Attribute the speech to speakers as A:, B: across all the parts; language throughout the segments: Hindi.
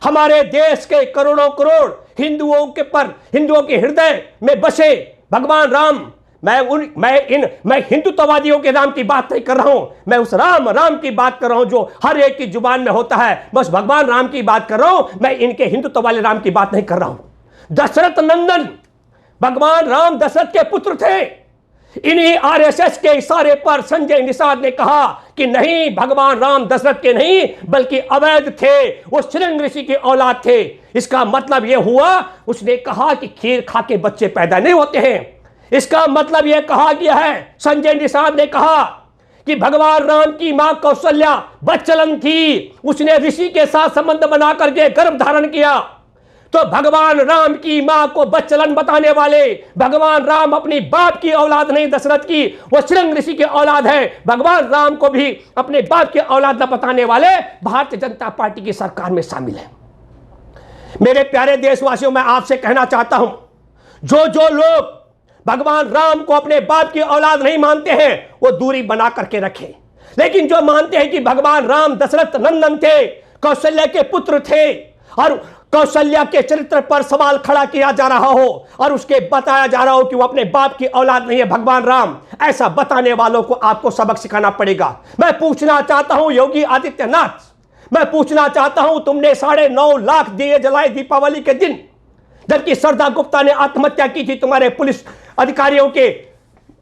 A: हमारे देश के करोड़ों करोड़ हिंदुओं के हृदय में बसे भगवान राम। मैं हिंदुत्ववादियों के राम की बात नहीं कर रहा हूं, मैं उस राम की बात कर रहा हूं जो हर एक की जुबान में होता है। बस भगवान राम की बात कर रहा हूं, मैं इनके हिंदुत्व वाले राम की बात नहीं कर रहा हूं। दशरथ नंदन भगवान राम दशरथ के पुत्र थे। इन्हीं आरएसएस के इशारे पर संजय निषाद ने कहा कि नहीं, भगवान राम दशरथ के नहीं बल्कि अवैध थे, वो श्रृंग ऋषि की औलाद थे। इसका मतलब यह हुआ, उसने कहा कि खीर खा के बच्चे पैदा नहीं होते हैं। इसका मतलब यह कहा गया है, संजय निषाद ने कहा कि भगवान राम की मां कौशल्या बच्चलन थी, उसने ऋषि के साथ संबंध बना करके गर्भ धारण किया। तो भगवान राम की मां को बच्चलन बताने वाले भगवान राम अपनी बाप की औलाद नहीं दशरथ की, वो श्रृंग ऋषि की औलाद है। भगवान राम को भी अपने बाप की औलाद न बताने वाले भारतीय जनता पार्टी की सरकार में शामिल है। मेरे प्यारे देशवासियों, मैं आपसे कहना चाहता हूं, जो लोग भगवान राम को अपने बाप की औलाद नहीं मानते हैं वो दूरी बना करके रखें। लेकिन जो मानते हैं कि भगवान राम दशरथ नंदन थे, कौशल्या के पुत्र थे, और कौशल्या के चरित्र पर सवाल खड़ा किया जा रहा हो और उसके बताया जा रहा हो कि वो अपने बाप की औलाद नहीं है भगवान राम, ऐसा बताने वालों को आपको सबक सिखाना पड़ेगा। मैं पूछना चाहता हूं योगी आदित्यनाथ, मैं पूछना चाहता हूं, तुमने 9.5 लाख दिए जलाए दीपावली के दिन, जबकि श्रद्धा गुप्ता ने आत्महत्या की थी तुम्हारे पुलिस अधिकारियों के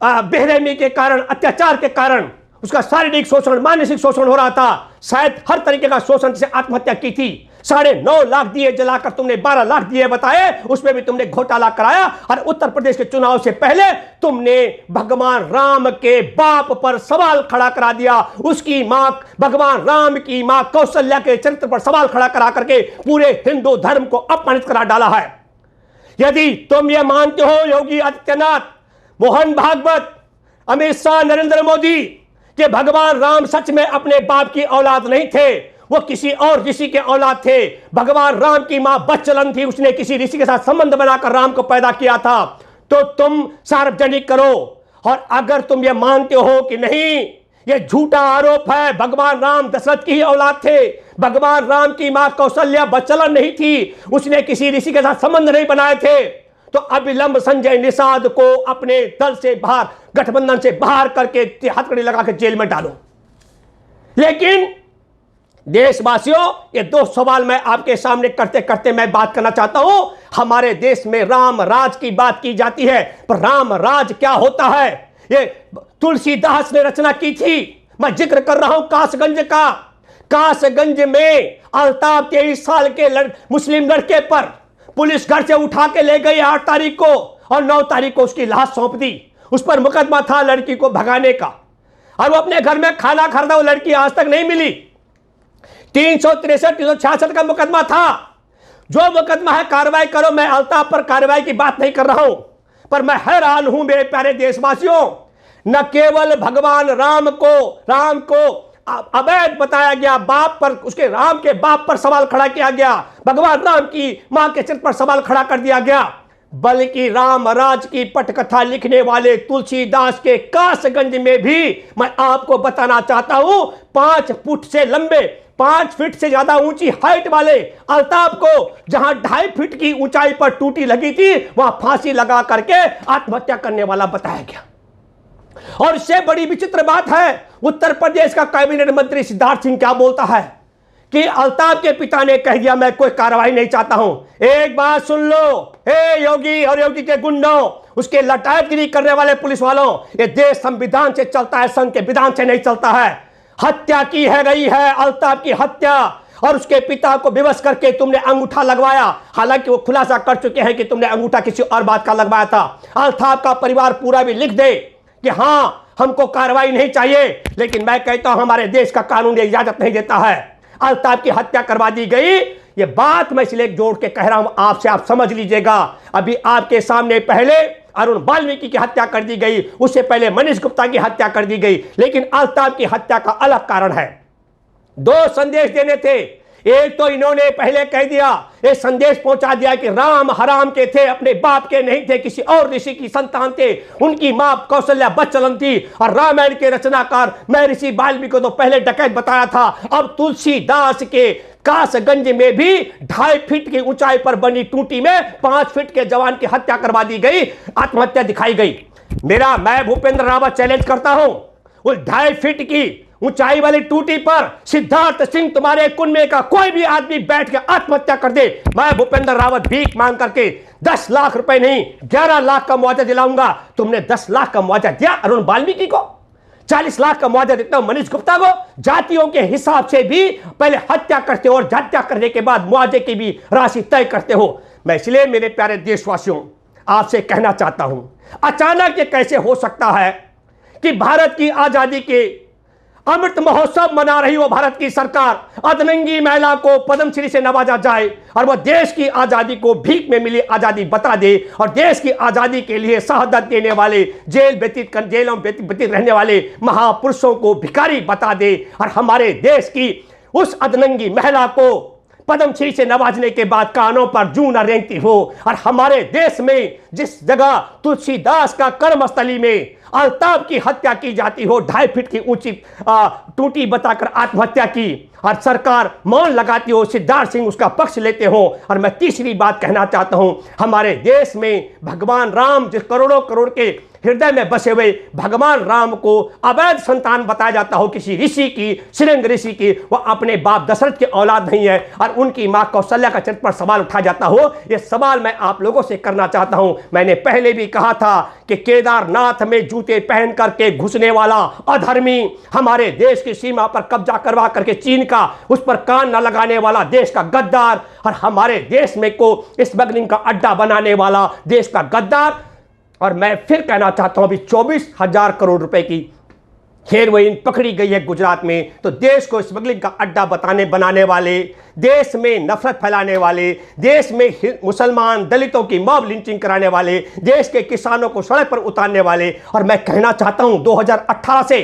A: बेरहमी के कारण, अत्याचार के कारण। उसका शारीरिक शोषण, मानसिक शोषण हो रहा था, शायद हर तरीके का शोषण से आत्महत्या की थी। 9.5 लाख दिए जलाकर तुमने 12 लाख दिए बताए, उसमें भी तुमने घोटाला कराया। और उत्तर प्रदेश के चुनाव से पहले तुमने भगवान राम के बाप पर सवाल खड़ा करा दिया। उसकी मां, भगवान राम की मां कौशल्या के चरित्र पर सवाल खड़ा करा करके पूरे हिंदू धर्म को अपमानित करा डाला है। यदि तुम ये मानते हो योगी आदित्यनाथ, मोहन भागवत, अमित शाह, नरेंद्र मोदी कि भगवान राम सच में अपने बाप की औलाद नहीं थे, वो किसी और ऋषि के औलाद थे, भगवान राम की मां बच्चलन थी, उसने किसी ऋषि के साथ संबंध बनाकर राम को पैदा किया था, तो तुम सार्वजनिक करो। और अगर तुम ये मानते हो कि नहीं, ये झूठा आरोप है, भगवान राम दशरथ की ही औलाद थे, भगवान राम की मां कौशल्या बच्चलन नहीं थी, उसने किसी ऋषि के साथ संबंध नहीं बनाए थे, तो अविलंब संजय निषाद को अपने दल से बाहर, गठबंधन से बाहर करके हथकड़ी लगा के जेल में डालो। लेकिन देशवासियों, ये 2 सवाल मैं आपके सामने करते करते मैं बात करना चाहता हूं। हमारे देश में राम राज की बात की जाती है, पर राम राज क्या होता है ये तुलसीदास ने रचना की थी। मैं जिक्र कर रहा हूं कासगंज का। कासगंज में अल्ताफ 23 साल के मुस्लिम लड़के पर पुलिस घर से उठा के ले गई 8 तारीख को, और 9 तारीख को उसकी लाश सौंप दी। उस पर मुकदमा था लड़की को भगाने का, और वो अपने घर में खाना खा रहा, वो लड़की आज तक नहीं मिली। 363 366 का मुकदमा था। जो मुकदमा है कार्रवाई करो, मैं अल्ताफ पर कार्रवाई की बात नहीं कर रहा हूं, पर मैं हैरान हूं मेरे प्यारे देशवासियों, न केवल भगवान राम को अवैध बताया गया, बाप पर, उसके राम के बाप पर सवाल खड़ा किया गया, भगवान राम की मां के चरित्र पर सवाल खड़ा कर दिया गया, बल्कि राम राज की पटकथा लिखने वाले तुलसीदास के कासगंज में भी मैं आपको बताना चाहता हूं, 5 फुट से लंबे, 5 फीट से ज्यादा ऊंची हाइट वाले अल्ताफ को जहां 2.5 फीट की ऊंचाई पर टूटी लगी थी, वहां फांसी लगा करके आत्महत्या करने वाला बताया गया। और इससे बड़ी विचित्र बात है, उत्तर प्रदेश का कैबिनेट मंत्री सिद्धार्थ सिंह क्या बोलता है कि अल्ताफ के पिता ने कह दिया मैं कोई कार्रवाई नहीं चाहता हूं। एक बात सुन लो, हे योगी और योगी के गुंडों, उसके लटायतगिरी करने वाले पुलिस वालों, ये देश संविधान से चलता है, संघ के विधान से नहीं चलता है। हत्या की है गई है, अल्ताफ की हत्या, और उसके पिता को विवश करके तुमने अंगूठा लगवाया। हालांकि वो खुलासा कर चुके हैं कि तुमने अंगूठा किसी और बात का लगवाया था। अल्ताफ का परिवार पूरा भी लिख दे कि हां हमको कार्रवाई नहीं चाहिए, लेकिन मैं कहता हूं हमारे देश का कानून इजाजत नहीं देता है। अल्ताफ की हत्या करवा दी गई, ये बात मैं इसलिए जोड़ के कह रहा हूं आपसे, आप समझ लीजिएगा। अभी आपके सामने पहले अरुण वाल्मीकि की हत्या कर दी गई, उससे पहले मनीष गुप्ता की हत्या कर दी गई, लेकिन अल्ताफ की हत्या का अलग कारण है। 2 संदेश देने थे एक तो इन्होंने पहले कह दिया, ये संदेश पहुंचा दिया कि राम हराम के थे, अपने बाप के नहीं थे, किसी और ऋषि की संतान थे, उनकी मां कौशल्या बच्चलन थी, और रामायण के रचनाकार मैं ऋषि वाल्मीकि को तो पहले डकैत बताया था। अब तुलसीदास के कासगंज में भी 2.5 फीट की ऊंचाई पर बनी टूटी में 5 फीट के जवान की हत्या करवा दी गई, आत्महत्या दिखाई गई। मैं भूपेंद्र रावत चैलेंज करता हूं, उस 2.5 फीट की ऊंचाई वाली टूटी पर सिद्धार्थ सिंह तुम्हारे कुनबे का कोई भी आदमी बैठ के आत्महत्या कर दे, मैं भूपेंद्र रावत भीख मांग करके 10 लाख रुपए नहीं 11 लाख का मुआवजा दिलाऊंगा। तुमने 10 लाख का मुआवजा दिया अरुण वाल्मीकि को, 40 लाख का मुआवजा देता हूं मनीष गुप्ता को। जातियों के हिसाब से भी पहले हत्या करते हो और हत्या करने के बाद मुआवजे की भी राशि तय करते हो। मैं इसलिए मेरे प्यारे देशवासियों आपसे कहना चाहता हूं, अचानक ये कैसे हो सकता है कि भारत की आजादी के अमृत महोत्सव मना रही हो भारत की सरकार, अधनंगी महिला को पद्मश्री से नवाजा जाए और वह देश की आजादी को भीख में मिली आजादी बता दे, और देश की आजादी के लिए शहादत देने वाले जेलों व्यतीत रहने वाले महापुरुषों को भिखारी बता दे, और हमारे देश की उस अधनंगी महिला को पद्मश्री से नवाजने के बाद कानों पर जूं न रेंगती हो, और हमारे देश में जिस जगह तुलसीदास का कर्मस्थली में अल्ताफ की हत्या की जाती हो, 2.5 फीट की ऊंची टूटी बताकर आत्महत्या की, और सरकार मौन लगाती हो, सिद्धार्थ सिंह उसका पक्ष लेते हो। और मैं तीसरी बात कहना चाहता हूं, हमारे देश में भगवान राम जिस करोड़ों करोड़ के हृदय में बसे हुए भगवान राम को अवैध संतान बताया जाता हो, किसी ऋषि की, श्रृंग ऋषि की, वह अपने बाप दशरथ की औलाद नहीं है, और उनकी मां कौशल्या का चरित्र पर सवाल उठाया जाता हो। यह सवाल मैं आप लोगों से करना चाहता हूं। मैंने पहले भी कहा था कि केदारनाथ में जूते पहन करके घुसने वाला अधर्मी, हमारे देश की सीमा पर कब्जा करवा करके चीन का उस पर कान न लगाने वाला देश का गद्दार, और हमारे देश में को स्मगलिंग का अड्डा बनाने वाला देश का गद्दार। और मैं फिर कहना चाहता हूं, अभी 24,000 करोड़ रुपए की हेरोइन पकड़ी गई है गुजरात में, तो देश को स्मगलिंग का अड्डा बनाने वाले, देश में नफरत फैलाने वाले, देश में मुसलमान दलितों की मॉब लिंचिंग कराने वाले, देश के किसानों को सड़क पर उतारने वाले। और मैं कहना चाहता हूं 2018 से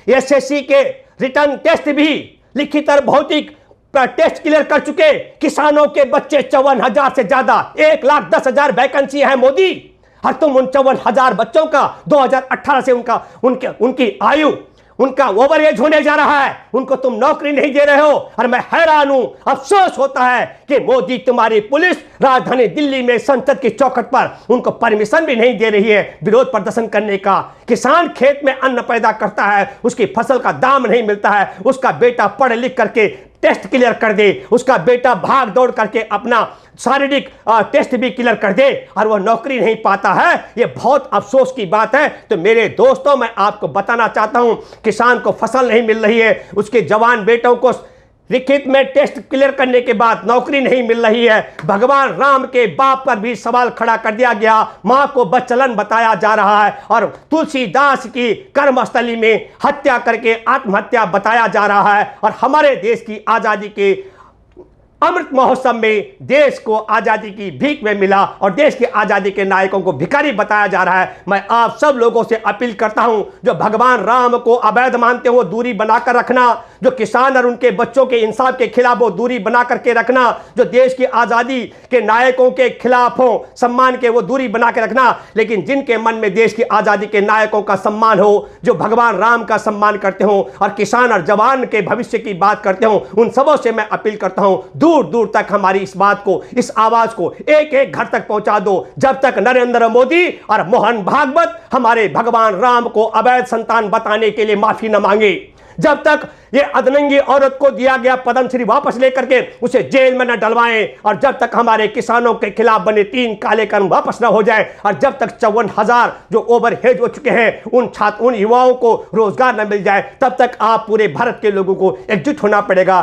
A: एसएससी के रिटर्न टेस्ट भी, लिखित और भौतिक टेस्ट क्लियर कर चुके किसानों के बच्चे 54,000 से ज्यादा, 1,10,000 वैकेंसी है मोदी, और तुम उन 54,000 बच्चों का 2018 से उनकी आयु, उनका ओवर एज होने जा रहा है, उनको तुम नौकरी नहीं दे रहे हो। और मैं हैरान हूं, अफसोस होता है कि मोदी तुम्हारी पुलिस राजधानी दिल्ली में संसद की चौखट पर उनको परमिशन भी नहीं दे रही है विरोध प्रदर्शन करने का। किसान खेत में अन्न पैदा करता है, उसकी फसल का दाम नहीं मिलता है, उसका बेटा पढ़ लिख करके टेस्ट क्लियर कर दे, उसका बेटा भाग दौड़ करके अपना शारीरिक टेस्ट भी क्लियर कर दे, और वह नौकरी नहीं पाता है। यह बहुत अफसोस की बात है। तो मेरे दोस्तों, मैं आपको बताना चाहता हूं, किसान को फसल नहीं मिल रही है, उसके जवान बेटों को लिखित में टेस्ट क्लियर करने के बाद नौकरी नहीं मिल रही है, भगवान राम के बाप पर भी सवाल खड़ा कर दिया गया, मां को बच्चलन बताया जा रहा है, और तुलसीदास की कर्मस्थली में हत्या करके आत्महत्या बताया जा रहा है, और हमारे देश की आजादी के अमृत महोत्सव में देश को आजादी की भीख में मिला और देश की आजादी के नायकों को भिखारी बताया जा रहा है। मैं आप सब लोगों से अपील करता हूं, जो भगवान राम को अवैध मानते हो दूरी बनाकर रखना, जो किसान और उनके बच्चों के इंसाफ के खिलाफ हो दूरी बना करके रखना, जो देश की आजादी के नायकों के खिलाफ हो सम्मान के वो दूरी बना के रखना, लेकिन जिनके मन में देश की आजादी के नायकों का सम्मान हो, जो भगवान राम का सम्मान करते हो और किसान और जवान के भविष्य की बात करते हो, उन सबों से मैं अपील करता हूं, दूर दूर तक हमारी इस बात को, इस आवाज को एक एक घर तक पहुंचा दो। जब तक नरेंद्र मोदी और मोहन भागवत हमारे भगवान राम को अवैध संतान बताने के लिए माफी न मांगे, जब तक ये अधनंगी औरत को दिया गया पद्मश्री वापस लेकर के उसे जेल में न डलवाएं, और जब तक हमारे किसानों के खिलाफ बने 3 काले कानून वापस न हो जाए, और जब तक 54,000 जो ओवरहेड हो चुके हैं उन युवाओं को रोजगार न मिल जाए, तब तक आप पूरे भारत के लोगों को एकजुट होना पड़ेगा।